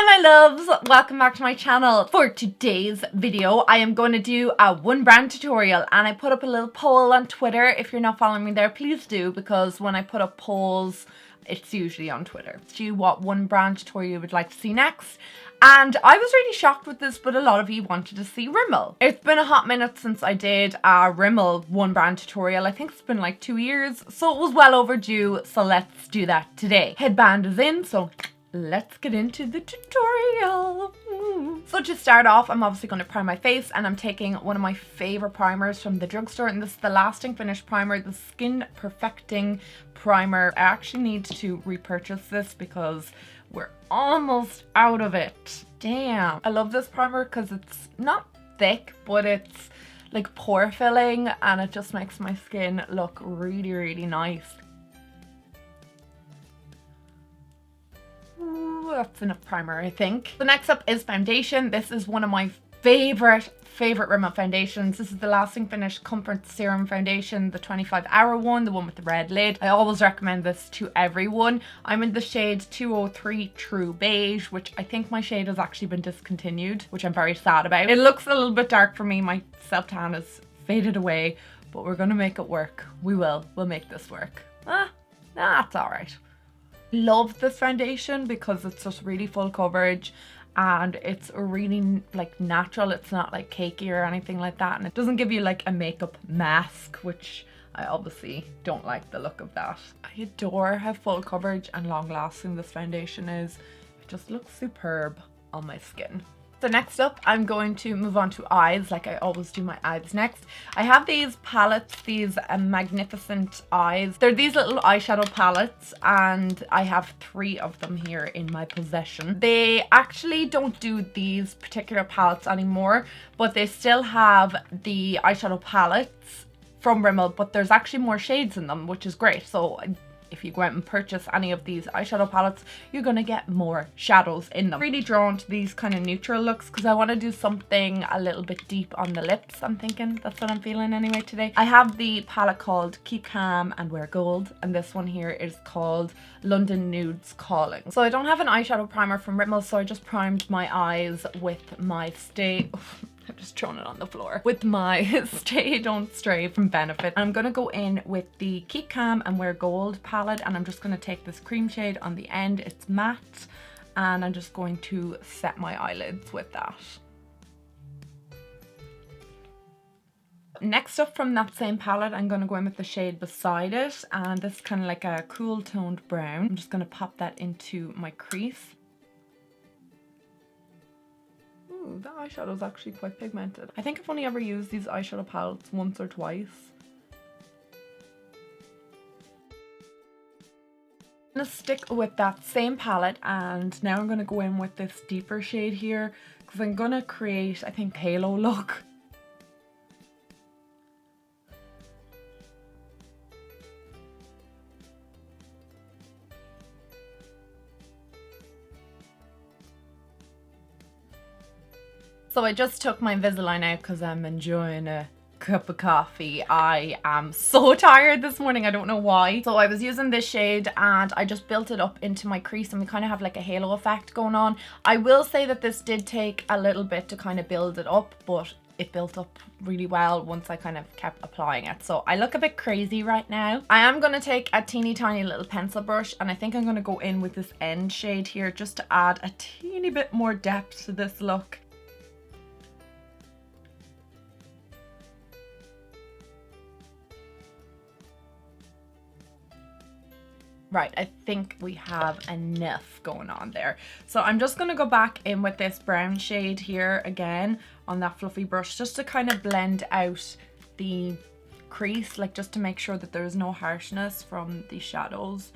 Hi my loves, welcome back to my channel. For today's video I am going to do a one brand tutorial, and I put up a little poll on Twitter. If you're not following me there, please do, because when I put up polls it's usually on Twitter. Do what one brand tutorial you would like to see next, and I was really shocked with this, but a lot of you wanted to see Rimmel. It's been a hot minute since I did a Rimmel one brand tutorial. I think it's been like 2 years, so it was well overdue, so let's do that today. Headband is in, so let's get into the tutorial. So to start off, I'm obviously going to prime my face, and I'm taking one of my favorite primers from the drugstore, and this is the Lasting Finish Primer, the Skin Perfecting Primer. I actually need to repurchase this because we're almost out of it. Damn. I love this primer because it's not thick, but it's like pore filling, and it just makes my skin look really, really nice. That's enough primer, I think. So next up is foundation. This is one of my favorite Rimmel foundations. This is the Lasting Finish Comfort Serum Foundation, the 25-hour one, the one with the red lid. I always recommend this to everyone. I'm in the shade 203 True Beige, which I think my shade has actually been discontinued, which I'm very sad about. It looks a little bit dark for me. My self-tan has faded away, but we're gonna make it work. We'll make this work. That's all right. Love this foundation because it's just really full coverage, and it's really like natural. It's not like cakey or anything like that, and it doesn't give you like a makeup mask, which I obviously don't like the look of that. I adore how full coverage and long lasting this foundation is. It just looks superb on my skin. So next up, I'm going to move on to eyes, like I always do my eyes next. I have these palettes, these Magnificent Eyes. They're these little eyeshadow palettes, and I have 3 of them here in my possession. They actually don't do these particular palettes anymore, but they still have the eyeshadow palettes from Rimmel, but there's actually more shades in them, which is great. So if you go out and purchase any of these eyeshadow palettes, you're gonna get more shadows in them. Really drawn to these kind of neutral looks because I want to do something a little bit deep on the lips. I'm thinking that's what I'm feeling anyway today. I have the palette called Keep Calm and Wear Gold, and this one here is called London Nudes Calling. So I don't have an eyeshadow primer from Rimmel, so I just primed my eyes with my I've just thrown it on the floor. With my Stay Don't Stray from Benefit. I'm going to go in with the Keep Calm and Wear Gold palette, and I'm just going to take this cream shade on the end. It's matte, and I'm just going to set my eyelids with that. Next up from that same palette, I'm going to go in with the shade beside it, and this is kind of like a cool toned brown. I'm just going to pop that into my crease. Ooh, that eyeshadow is actually quite pigmented. I think I've only ever used these eyeshadow palettes once or twice. I'm going to stick with that same palette, and now I'm going to go in with this deeper shade here because I'm going to create, I think, halo look. So I just took my Invisalign out because I'm enjoying a cup of coffee. I am so tired this morning, I don't know why. So I was using this shade, and I just built it up into my crease, and we kind of have like a halo effect going on. I will say that this did take a little bit to kind of build it up, but it built up really well once I kind of kept applying it. So I look a bit crazy right now. I am going to take a teeny tiny little pencil brush, and I think I'm going to go in with this end shade here just to add a teeny bit more depth to this look. Right, I think we have enough going on there. So I'm just going to go back in with this brown shade here again on that fluffy brush just to kind of blend out the crease, like just to make sure that there's no harshness from the shadows.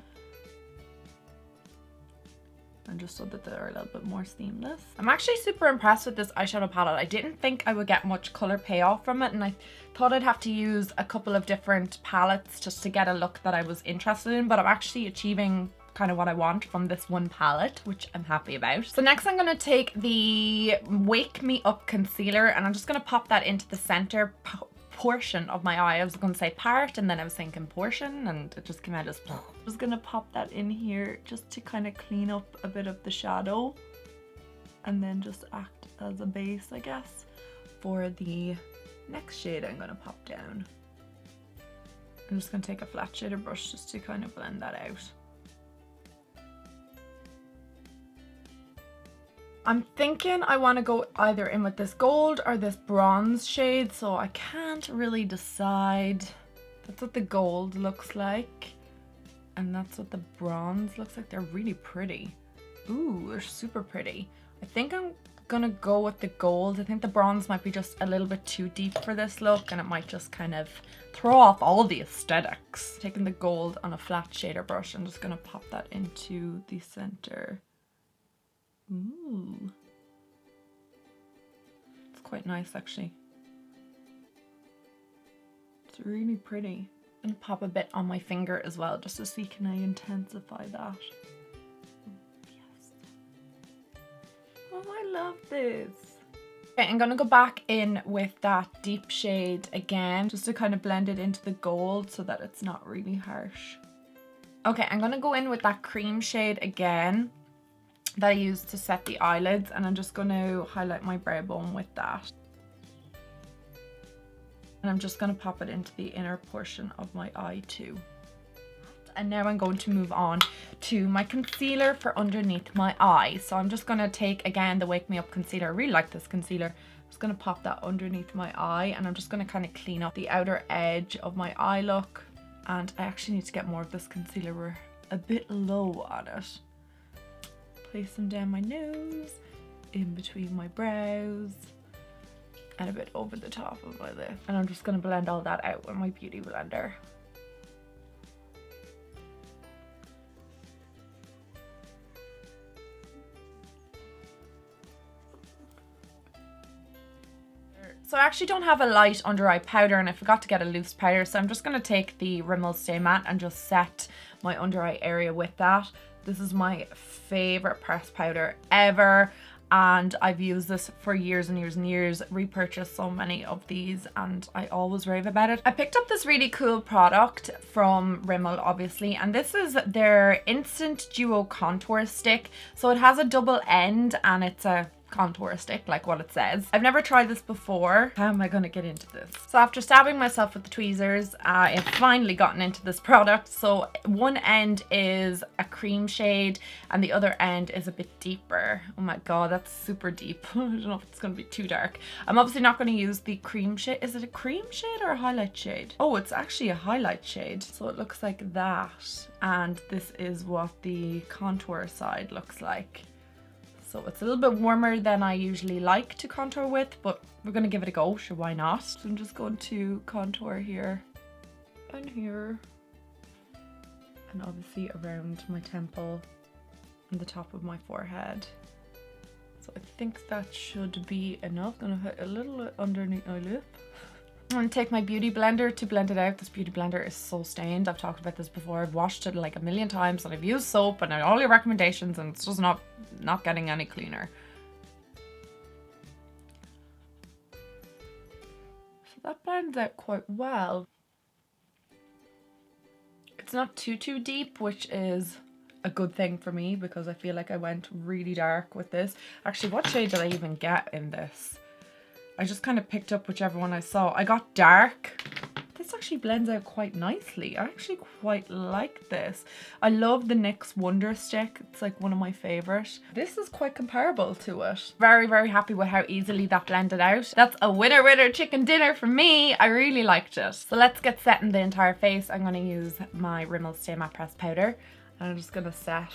And just so that they're a little bit more seamless. I'm actually super impressed with this eyeshadow palette. I didn't think I would get much color payoff from it, and I thought I'd have to use a couple of different palettes just to get a look that I was interested in, but I'm actually achieving kind of what I want from this one palette, which I'm happy about. So next I'm going to take the Wake Me Up concealer, and I'm just going to pop that into the center portion of my eye. I was going to say part, and then I was thinking portion, and it just came out as I'm just going to pop that in here just to kind of clean up a bit of the shadow. and then just act as a base, I guess, for the next shade I'm gonna pop down. I'm just gonna take a flat shader brush just to kind of blend that out. I'm thinking I want to go either in with this gold or this bronze shade, so I can't really decide. That's what the gold looks like, and that's what the bronze looks like. They're really pretty. Ooh, they're super pretty. I think I'm gonna go with the gold. I think the bronze might be just a little bit too deep for this look, and it might just kind of throw off all the aesthetics. Taking the gold on a flat shader brush, I'm just gonna pop that into the center. Ooh. It's quite nice actually. It's really pretty. I'm gonna pop a bit on my finger as well, just to see can I intensify that. Yes. Oh, I love this. Okay, I'm gonna go back in with that deep shade again, just to kind of blend it into the gold so that it's not really harsh. Okay, I'm gonna go in with that cream shade again that I used to set the eyelids, and I'm just going to highlight my brow bone with that. And I'm just going to pop it into the inner portion of my eye too. And now I'm going to move on to my concealer for underneath my eye. So I'm just going to take, again, the Wake Me Up concealer. I really like this concealer. I'm just going to pop that underneath my eye, and I'm just going to kind of clean up the outer edge of my eye look. And I actually need to get more of this concealer. We're a bit low on it. Place them down my nose, in between my brows, and a bit over the top of my lip. And I'm just going to blend all that out with my beauty blender. So I actually don't have a light under eye powder, and I forgot to get a loose powder, so I'm just going to take the Rimmel Stay Matte and just set my under eye area with that. This is my favorite pressed powder ever, and I've used this for years and years and years, repurchased so many of these, and I always rave about it. I picked up this really cool product from Rimmel, obviously, and this is their Instant Duo Contour Stick. So it has a double end, and it's a contour stick like what it says. I've never tried this before. How am I going to get into this? So after stabbing myself with the tweezers, I've finally gotten into this product. So one end is a cream shade and the other end is a bit deeper. Oh my god, that's super deep. I don't know if it's going to be too dark. I'm obviously not going to use the cream shade. Is it a cream shade or a highlight shade? Oh, it's actually a highlight shade. So it looks like that, and this is what the contour side looks like. So it's a little bit warmer than I usually like to contour with, but we're going to give it a go, sure, why not? So I'm just going to contour here and here, and obviously around my temple and the top of my forehead. So I think that should be enough. I'm going to hit a little underneath my lip. I'm going to take my beauty blender to blend it out. This beauty blender is so stained. I've talked about this before. I've washed it like a million times, and I've used soap and all your recommendations, and it's just not getting any cleaner. So that blends out quite well. It's not too deep, which is a good thing for me because I feel like I went really dark with this. Actually, what shade did I even get in this? I just kind of picked up whichever one I saw. I got dark. This actually blends out quite nicely. I actually quite like this. I love the NYX Wonder Stick. It's like one of my favorite. This is quite comparable to it. Very, very happy with how easily that blended out. That's a winner chicken dinner for me. I really liked it. So let's get set in the entire face. I'm going to use my Rimmel Stay Matte Pressed Powder, and I'm just going to set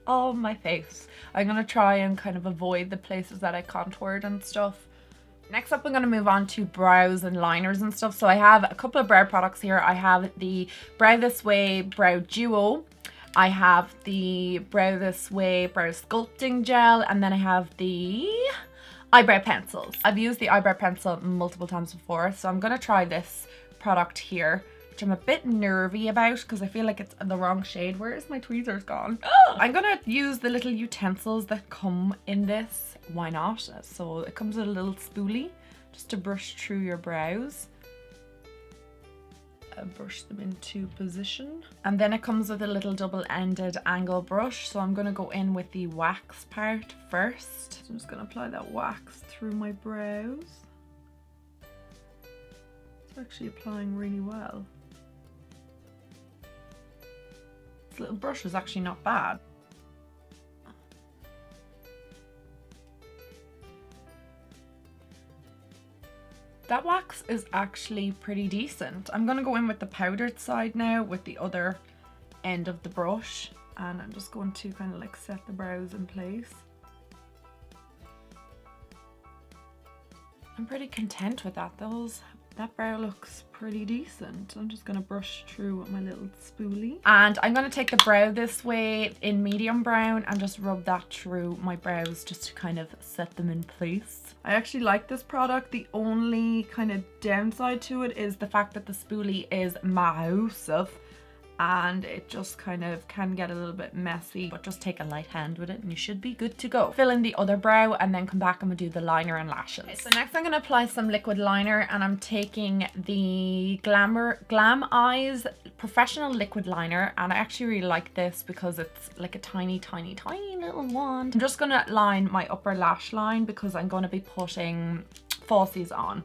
all my face. I'm going to try and kind of avoid the places that I contoured and stuff. Next up, I'm going to move on to brows and liners and stuff. So I have a couple of brow products here. I have the Brow This Way Brow Duo. I have the Brow This Way Brow Sculpting Gel. And then I have the eyebrow pencils. I've used the eyebrow pencil multiple times before, so I'm going to try this product here, which I'm a bit nervy about because I feel like it's the wrong shade. Where is my tweezers gone? I'm going to use the little utensils that come in this. Why not? So it comes with a little spoolie just to brush through your brows. brush them into position. And then it comes with a little double-ended angle brush. So I'm going to go in with the wax part first. So I'm just going to apply that wax through my brows. It's actually applying really well. This little brush is actually not bad. That wax is actually pretty decent. I'm going to go in with the powdered side now with the other end of the brush, and I'm just going to kind of like set the brows in place. I'm pretty content with that. That brow looks pretty decent. I'm just going to brush through with my little spoolie. And I'm going to take the brow this way in medium brown and just rub that through my brows just to kind of set them in place. I actually like this product. The only kind of downside to it is the fact that the spoolie is massive and it just kind of can get a little bit messy, but just take a light hand with it and you should be good to go. Fill in the other brow and then come back and we'll do the liner and lashes. Okay, so next I'm going to apply some liquid liner, and I'm taking the Glam Eyes professional liquid liner, and I actually really like this because it's like a tiny little wand. I'm just going to line my upper lash line because I'm going to be putting falsies on.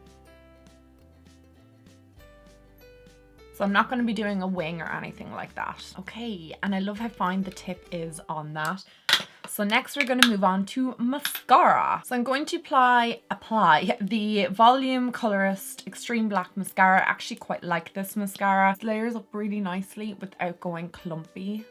So I'm not going to be doing a wing or anything like that. Okay, and I love how fine the tip is on that. So next we're going to move on to mascara. So I'm going to apply the Volume Colorist Extreme Black Mascara. I actually quite like this mascara. It layers up really nicely without going clumpy.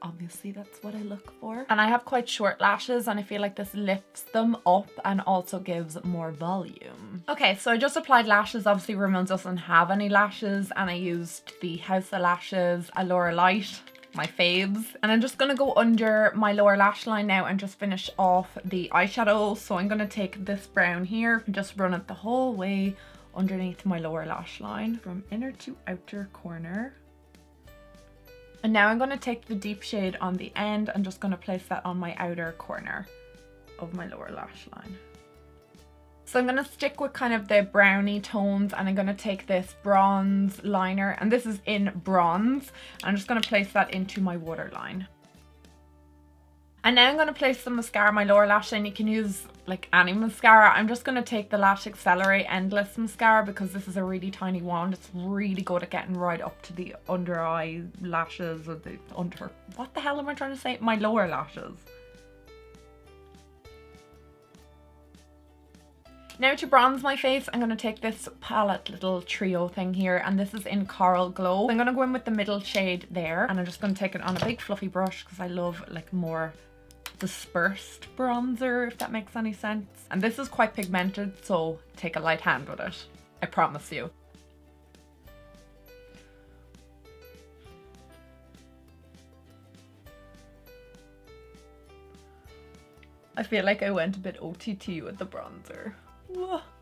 Obviously that's what I look for. And I have quite short lashes and I feel like this lifts them up and also gives more volume. Okay, so I just applied lashes. Obviously Rimmel doesn't have any lashes, and I used the House of Lashes Allure Light, my faves. And I'm just going to go under my lower lash line now and just finish off the eyeshadow. So I'm going to take this brown here and just run it the whole way underneath my lower lash line from inner to outer corner. And now I'm going to take the deep shade on the end and just going to place that on my outer corner of my lower lash line. So I'm going to stick with kind of the brownie tones, and I'm going to take this bronze liner, and this is in bronze. I'm just going to place that into my waterline. And now I'm going to place some mascara on my lower lash line. You can use like any mascara. I'm just going to take the Lash Accelerate Endless Mascara because this is a really tiny wand. It's really good at getting right up to the under eye lashes, or the under... What the hell am I trying to say? My lower lashes. Now to bronze my face, I'm going to take this palette little trio thing here, and this is in Coral Glow. I'm going to go in with the middle shade there, and I'm just going to take it on a big fluffy brush because I love like more dispersed bronzer, if that makes any sense. And this is quite pigmented, so take a light hand with it. I promise you. I feel like I went a bit OTT with the bronzer.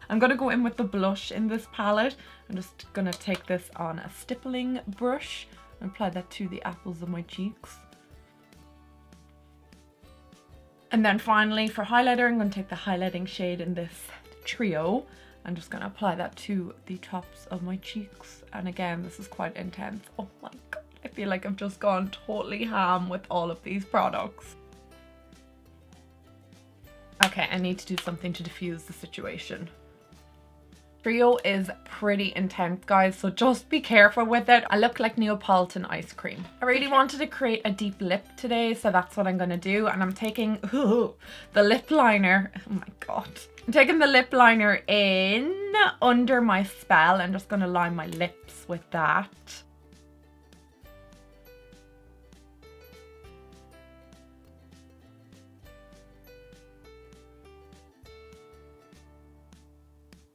I'm going to go in with the blush in this palette. I'm just going to take this on a stippling brush and apply that to the apples of my cheeks. And then finally for highlighter, I'm going to take the highlighting shade in this trio. I'm just going to apply that to the tops of my cheeks. And again, this is quite intense. Oh my god, I feel like I've just gone totally ham with all of these products. Okay, I need to do something to diffuse the situation. Trio is pretty intense, guys, so just be careful with it. I look like Neapolitan ice cream. I really wanted to create a deep lip today, so that's what I'm going to do. And I'm taking the lip liner. Oh my god. I'm taking the lip liner in under my spell. I'm just going to line my lips with that.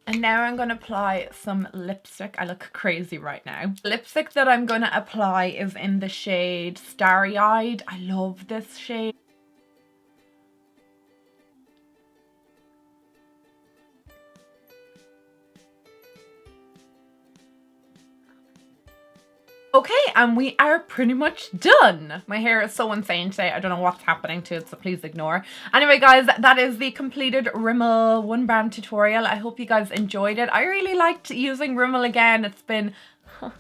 And now I'm going to apply some lipstick. I look crazy right now. The lipstick that I'm going to apply is in the shade Starry Eyed. I love this shade. Okay, and we are pretty much done. My hair is so insane today. I don't know what's happening to it, so please ignore. Anyway, guys, that is the completed Rimmel one brand tutorial. I hope you guys enjoyed it. I really liked using Rimmel again. It's been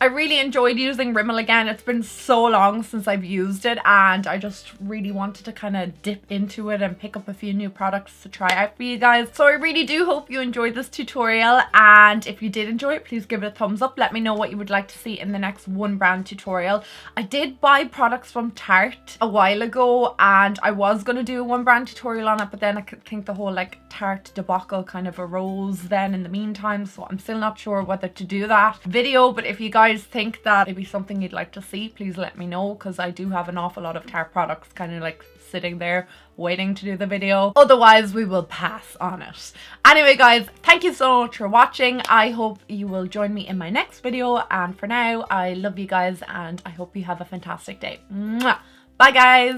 I really enjoyed using Rimmel again. It's been so long since I've used it and I just really wanted to kind of dip into it and pick up a few new products to try out for you guys. So I really do hope you enjoyed this tutorial, and if you did enjoy it, please give it a thumbs up. Let me know what you would like to see in the next one brand tutorial. I did buy products from Tarte a while ago and I was going to do a one brand tutorial on it, but then I think the whole like Tarte debacle kind of arose then in the meantime, so I'm still not sure whether to do that video. But if you guys think that it'd be something you'd like to see, please let me know, because I do have an awful lot of Tarte products kind of like sitting there waiting to do the video. Otherwise we will pass on it. Anyway guys, thank you so much for watching. I hope you will join me in my next video, and for now I love you guys and I hope you have a fantastic day. Mwah! Bye guys.